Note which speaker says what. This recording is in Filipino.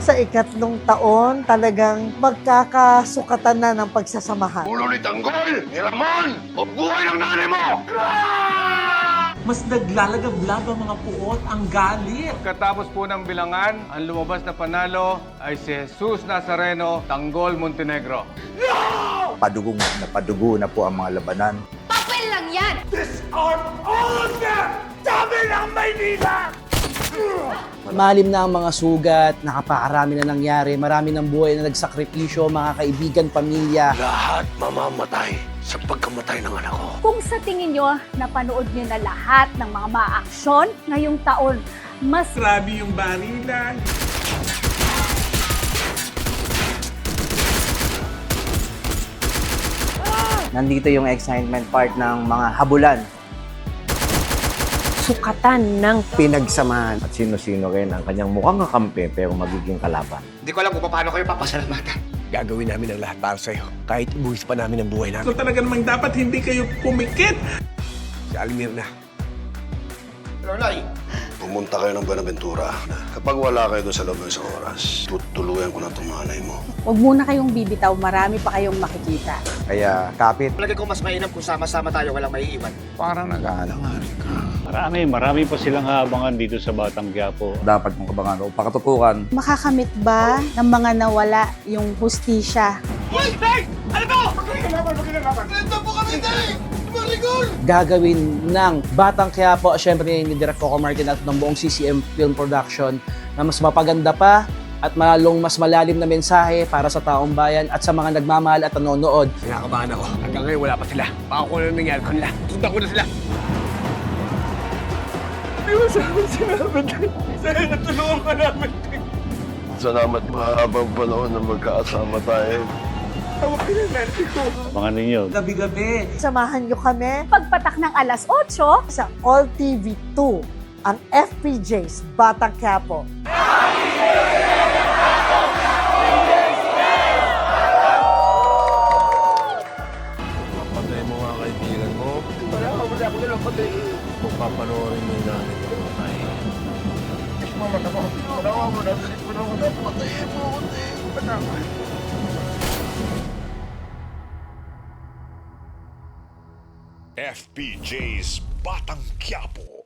Speaker 1: Sa ikatlong taon, talagang magkakasukatan na ng pagsasamahan.
Speaker 2: Ulo ni Tanggol, ni Ramon, o buhay ng nanay mo!
Speaker 3: Mas naglalagablab ang mga puot, ang galit.
Speaker 4: Pagkatapos po ng bilangan, ang lumabas na panalo ay si Jesus Nazareno, Tanggol, Montenegro.
Speaker 5: Padugo na po ang mga labanan.
Speaker 6: Papel lang yan!
Speaker 2: Disarm all of them! Sabi ng Maynila!
Speaker 7: Malim na ang mga sugat, nakapakarami na nangyari, marami ng buhay na nagsakripisyo, mga kaibigan, pamilya.
Speaker 2: Lahat mamamatay sa pagkamatay ng anak ko.
Speaker 6: Kung sa tingin nyo, napanood nyo na lahat ng mga maaksyon ngayong taon, mas
Speaker 3: Grabe yung barilan.
Speaker 7: Nandito yung excitement part ng mga habulan.
Speaker 6: sukatan ng
Speaker 5: Pinagsamahan at sino-sino rin ang kanyang mukhang kakampi pero magiging kalaban.
Speaker 2: Hindi ko alam kung paano kayo papasalamatan. Gagawin namin ang lahat para sa'yo. Kahit ibuhis pa namin ang buhay namin.
Speaker 3: So talaga namang dapat hindi kayo pumikit.
Speaker 2: Si Almir na. Hello, Nay. Pumunta kayo ng Buenaventura. Kapag wala kayo doon sa loob ng isang oras, tutuluyan ko na itong nanay mo.
Speaker 6: Huwag muna kayong bibitaw, marami pa kayong makikita.
Speaker 5: Kaya kapit,
Speaker 2: Palagi ko mas mainam kung sama-sama tayo, walang maiiwan.
Speaker 5: parang nag-aalanganin ka.
Speaker 8: Marami pa silang haabangan dito sa Batang Quiapo.
Speaker 5: Dapat mong abangan o pakatutukan.
Speaker 6: Makakamit ba ng mga nawala yung hustisya?
Speaker 7: Gagawin ng Batang Quiapo, syempre ni Direk Coco Martin at ng buong CCM Film Production na mas mapaganda pa at mas malalim na mensahe para sa taong bayan at sa mga nagmamahal at nanonood.
Speaker 2: Kinakabahan ako. Hanggang ngayon wala pa sila. Baka kung ano nangyari kanila. Sundan ko na sila. Salamat mahabang panahon na magkasama tayo.
Speaker 8: Abangan ninyo.
Speaker 3: Gabi-gabi.
Speaker 1: Samahan nyo kami
Speaker 6: Pagpatak ng alas 8,
Speaker 1: sa All TV 2, ang FPJ's Batang Quiapo.
Speaker 2: Patay mo nga kaibigan mo. Wala ako nilang patay. Kung papanoorin mo yung nanay mo patay. Mama na mo. Wala ako na. Wala ako na. Patayin mo. Patayin mo.
Speaker 9: FPJ's Batang Quiapo.